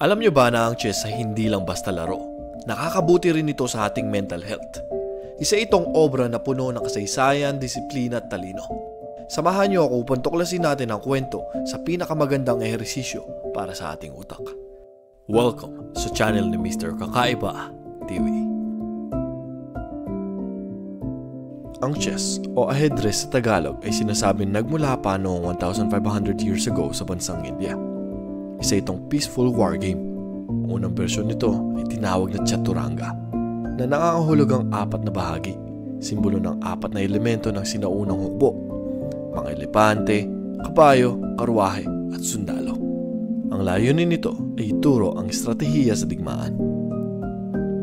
Alam nyo ba na ang chess ay hindi lang basta laro? Nakakabuti rin ito sa ating mental health. Isa itong obra na puno ng kasaysayan, disiplina at talino. Samahan nyo ako upang tuklasin natin ang kwento sa pinakamagandang ehersisyo para sa ating utak. Welcome sa channel ni Mr. Kakaiba TV. Ang chess o ajedrez sa Tagalog ay sinasabing nagmula pa noong 1,500 years ago sa bansang India. Isa itong peaceful war game. Ang unang bersyon nito ay tinawag na Chaturanga, na nangangahulugang apat na bahagi, simbolo ng apat na elemento ng sinaunang hukbo, mga elepante, kabayo, karwahe at sundalo. Ang layunin nito ay ituro ang estratehiya sa digmaan.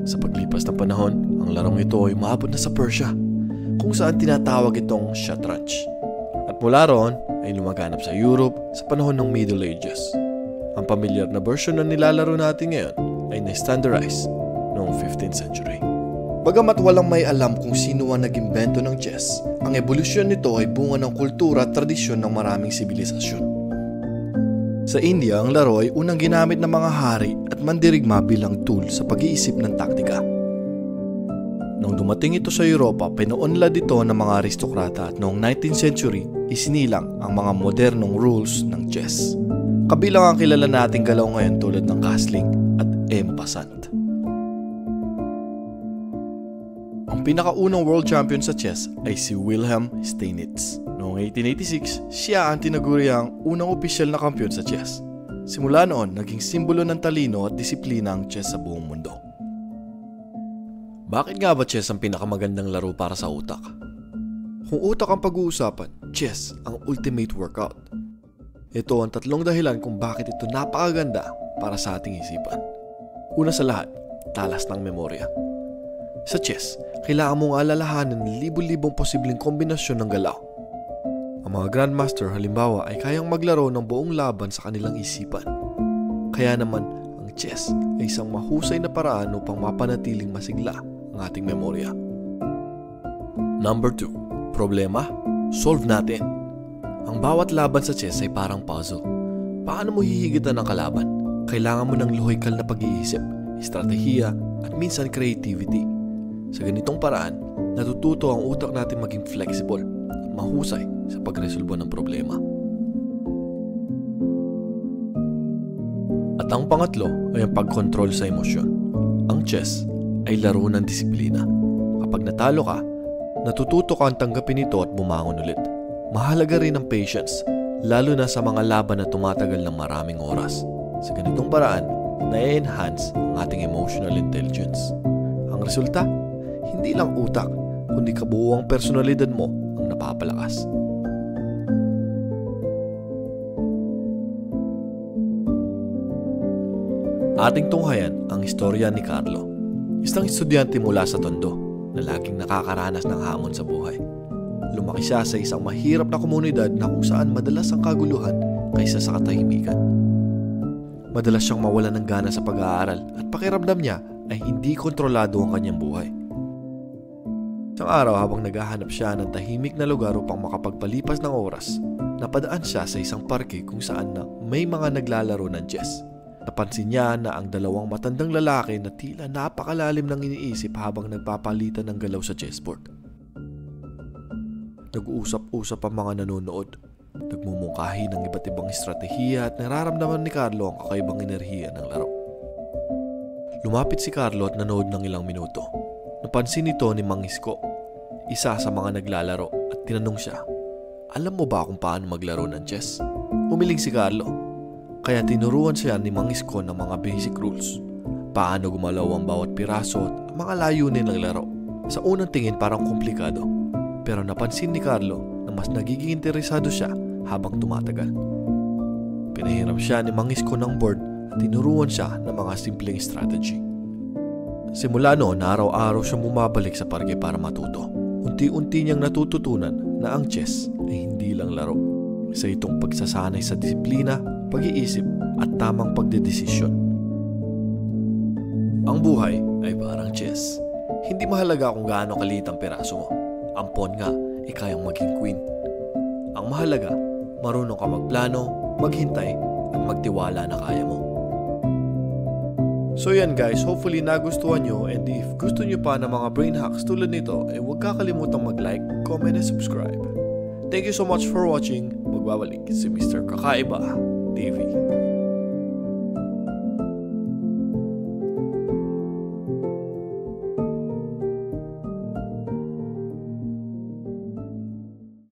Sa paglipas ng panahon, ang larong ito ay umabot na sa Persia, kung saan tinatawag itong Shatranj. At mula roon ay lumaganap sa Europe sa panahon ng Middle Ages. Ang pamilyar na version na nilalaro natin ngayon ay na-standardize noong 15th century. Bagamat walang may alam kung sino ang nag-imbento ng chess, ang ebolusyon nito ay bunga ng kultura at tradisyon ng maraming sibilisasyon. Sa India, ang laro ay unang ginamit ng mga hari at mandirigma bilang tool sa pag-iisip ng taktika. Nung dumating ito sa Europa, pinuunlad ito ng mga aristokrata at noong 19th century, isinilang ang mga modernong rules ng chess. Kabilang ang kilala nating galaw ngayon tulad ng castling at en passant. Ang pinakaunang world champion sa chess ay si Wilhelm Steinitz. Noong 1886, siya ang tinaguriang unang opisyal na kampiyon sa chess. Simula noon, naging simbolo ng talino at disiplina ang chess sa buong mundo. Bakit nga ba chess ang pinakamagandang laro para sa utak? Kung utak ang pag-uusapan, chess ang ultimate workout. Ito ang tatlong dahilan kung bakit ito napakaganda para sa ating isipan. Una sa lahat, talas ng memorya. Sa chess, kailangan mong alalahanin ng libu-libong posibleng kombinasyon ng galaw. Ang mga grandmaster halimbawa ay kayang maglaro ng buong laban sa kanilang isipan. Kaya naman, ang chess ay isang mahusay na paraan upang mapanatiling masigla ang ating memorya. Number 2. Problema? Solve natin. Ang bawat laban sa chess ay parang puzzle. Paano mo hihigitan ng kalaban? Kailangan mo ng lohikal na pag-iisip, estratehiya, at minsan creativity. Sa ganitong paraan, natututo ang utak natin maging flexible at mahusay sa pagresolbo ng problema. At ang pangatlo ay ang pagkontrol sa emosyon. Ang chess ay laro ng disiplina. Kapag natalo ka, natututo ka ang tanggapin ito at bumangon ulit. Mahalaga rin ang patience, lalo na sa mga laban na tumatagal ng maraming oras. Sa ganitong paraan, na-enhance ang ating emotional intelligence. Ang resulta, hindi lang utak, kundi kabuuang personalidad mo ang napapalakas. Ating tunghayan ang istorya ni Carlo, isang estudyante mula sa Tondo na laging nakakaranas ng hamon sa buhay. Lumaki siya sa isang mahirap na komunidad na kung saan madalas ang kaguluhan kaysa sa katahimikan. Madalas siyang mawalan ng gana sa pag-aaral at pakiramdam niya ay hindi kontrolado ang kanyang buhay. Isang araw habang naghahanap siya ng tahimik na lugar upang makapagpalipas ng oras, napadaan siya sa isang parke kung saan na may mga naglalaro ng chess. Napansin niya na ang dalawang matandang lalaki na tila napakalalim ng iniisip habang nagpapalitan ng galaw sa chessboard. Nag-uusap-usap ang mga nanonood, nagmumungkahi ng iba't ibang estratehiya at nararamdaman ni Carlo ang kakaibang enerhiya ng laro. Lumapit si Carlo at nanood ng ilang minuto. Napansin ito ni Mang Isko, isa sa mga naglalaro, at tinanong siya, "Alam mo ba kung paano maglaro ng chess?" Umiling si Carlo, kaya tinuruan siya ni Mang Isko ng mga basic rules. Paano gumalaw ang bawat piraso at mga layunin ng laro. Sa unang tingin parang komplikado. Pero napansin ni Carlo na mas nagiging interesado siya habang tumatagal. Pinahiram siya ni Mang Isko ng board at tinuruan siya ng mga simpleng strategy. Simula noon, araw-araw siyang bumabalik sa parke para matuto. Unti-unti niyang natututunan na ang chess ay hindi lang laro. Isa itong pagsasanay sa disiplina, pag-iisip at tamang pagdedesisyon. Ang buhay ay parang chess. Hindi mahalaga kung gaano kaliit ang piraso mo. Ang pawn nga ay kayang maging queen. Ang mahalaga, marunong ka magplano, maghintay, at magtiwala na kaya mo. So yan guys, hopefully nagustuhan nyo, and if gusto nyo pa ng mga brain hacks tulad nito, huwag kakalimutang mag-like, comment, and subscribe. Thank you so much for watching. Magbabalik si Mr. Kakaiba TV.